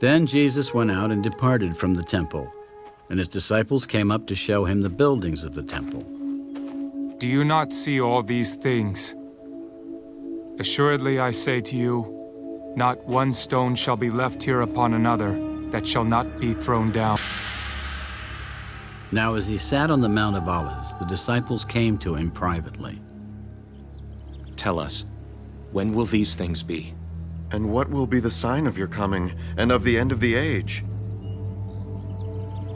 Then Jesus went out and departed from the temple, and his disciples came up to show him the buildings of the temple. Do you not see all these things? Assuredly I say to you, not one stone shall be left here upon another that shall not be thrown down. Now as he sat on the Mount of Olives, the disciples came to him privately. Tell us, when will these things be? And what will be the sign of your coming and of the end of the age?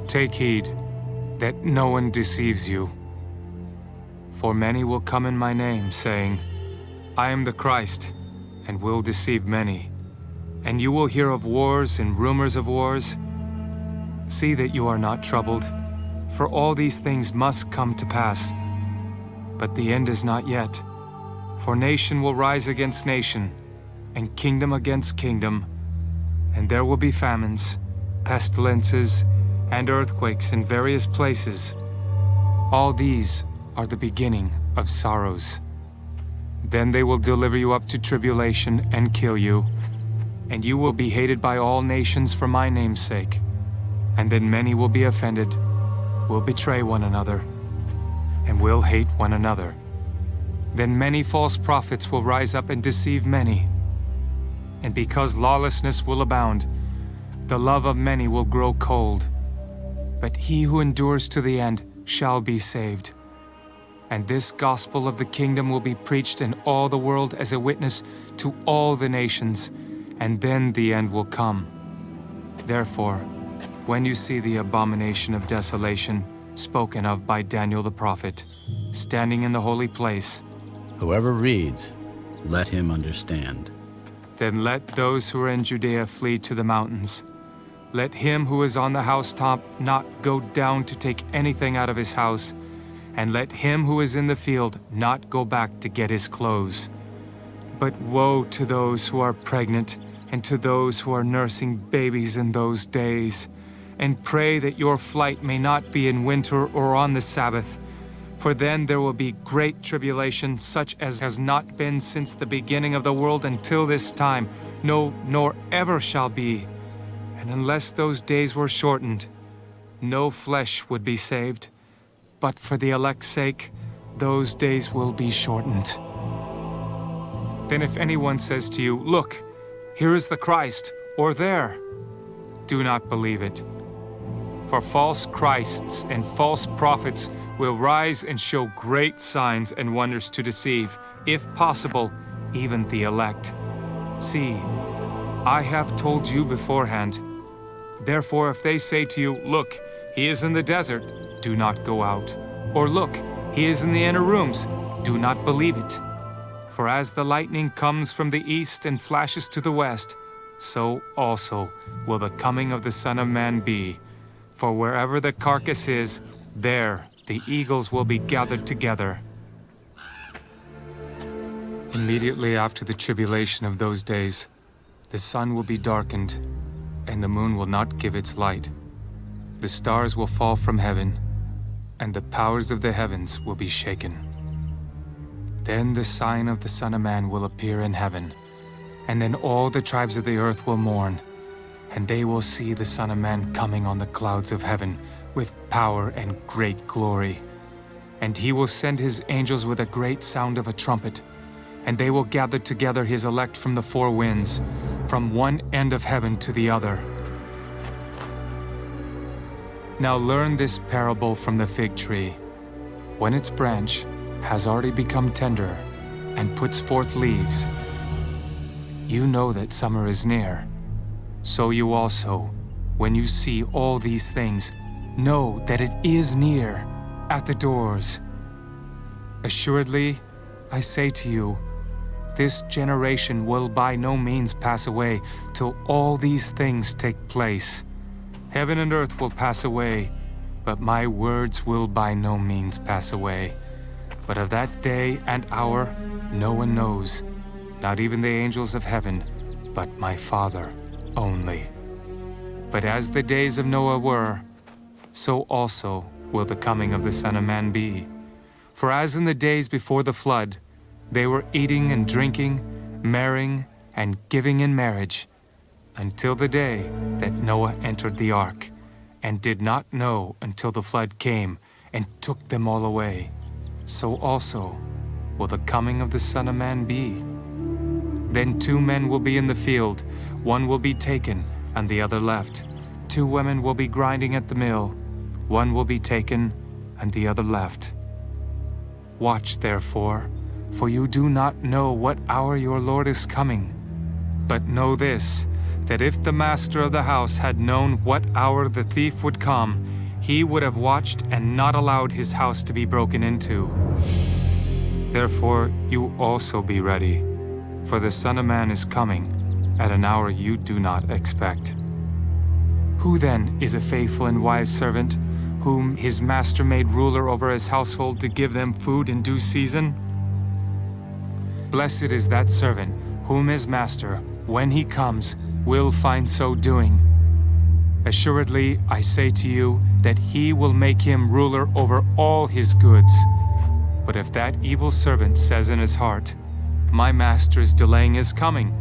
Take heed that no one deceives you. For many will come in my name, saying, I am the Christ, and will deceive many. And you will hear of wars and rumors of wars. See that you are not troubled, for all these things must come to pass. But the end is not yet. For nation will rise against nation, and kingdom against kingdom, and there will be famines, pestilences, and earthquakes in various places. All these are the beginning of sorrows. Then they will deliver you up to tribulation and kill you, and you will be hated by all nations for my name's sake. And then many will be offended, will betray one another, and will hate one another. Then many false prophets will rise up and deceive many. And because lawlessness will abound, the love of many will grow cold. But he who endures to the end shall be saved. And this gospel of the kingdom will be preached in all the world as a witness to all the nations, and then the end will come. Therefore, when you see the abomination of desolation spoken of by Daniel the prophet, standing in the holy place, Whoever reads, let him understand. then let those who are in Judea flee to the mountains. Let him who is on the housetop not go down to take anything out of his house, and let him who is in the field not go back to get his clothes. But woe to those who are pregnant, and to those who are nursing babies in those days. And pray that your flight may not be in winter or on the Sabbath, for then there will be great tribulation, such as has not been since the beginning of the world until this time, no, nor ever shall be. And unless those days were shortened, no flesh would be saved. But for the elect's sake, those days will be shortened. Then if anyone says to you, Look, here is the Christ, or there, do not believe it. For false Christs and false prophets will rise and show great signs and wonders to deceive, if possible, even the elect. See, I have told you beforehand. Therefore, if they say to you, Look, he is in the desert, do not go out. Or look, he is in the inner rooms, do not believe it. For as the lightning comes from the east and flashes to the west, so also will the coming of the Son of Man be. For wherever the carcass is, there the eagles will be gathered together. Immediately after the tribulation of those days, the sun will be darkened, and the moon will not give its light. The stars will fall from heaven, and the powers of the heavens will be shaken. Then the sign of the Son of Man will appear in heaven, and then all the tribes of the earth will mourn, and they will see the Son of Man coming on the clouds of heaven with power and great glory. And he will send his angels with a great sound of a trumpet, and they will gather together his elect from the four winds, from one end of heaven to the other. Now learn this parable from the fig tree. When its branch has already become tender and puts forth leaves, you know that summer is near. So you also, when you see all these things, know that it is near, at the doors. Assuredly, I say to you, this generation will by no means pass away till all these things take place. Heaven and earth will pass away, but my words will by no means pass away. But of that day and hour no one knows, not even the angels of heaven, but my Father only. But as the days of Noah were, so also will the coming of the Son of Man be. For as in the days before the flood, they were eating and drinking, marrying and giving in marriage, until the day that Noah entered the ark, and did not know until the flood came and took them all away. So also will the coming of the Son of Man be. Then 2 men will be in the field, one will be taken and the other left. 2 women will be grinding at the mill, one will be taken and the other left. Watch therefore, for you do not know what hour your Lord is coming. But know this, that if the master of the house had known what hour the thief would come, he would have watched and not allowed his house to be broken into. Therefore you also be ready, for the Son of Man is coming at an hour you do not expect. Who then is a faithful and wise servant, whom his master made ruler over his household to give them food in due season? Blessed is that servant whom his master, when he comes, will find so doing. Assuredly, I say to you that he will make him ruler over all his goods. But if that evil servant says in his heart, "My master is delaying his coming,"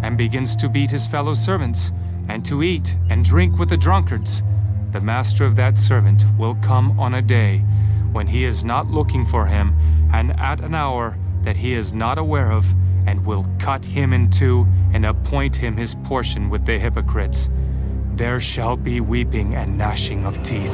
and begins to beat his fellow servants, and to eat and drink with the drunkards, the master of that servant will come on a day when he is not looking for him, and at an hour that he is not aware of, and will cut him in two and appoint him his portion with the hypocrites. There shall be weeping and gnashing of teeth.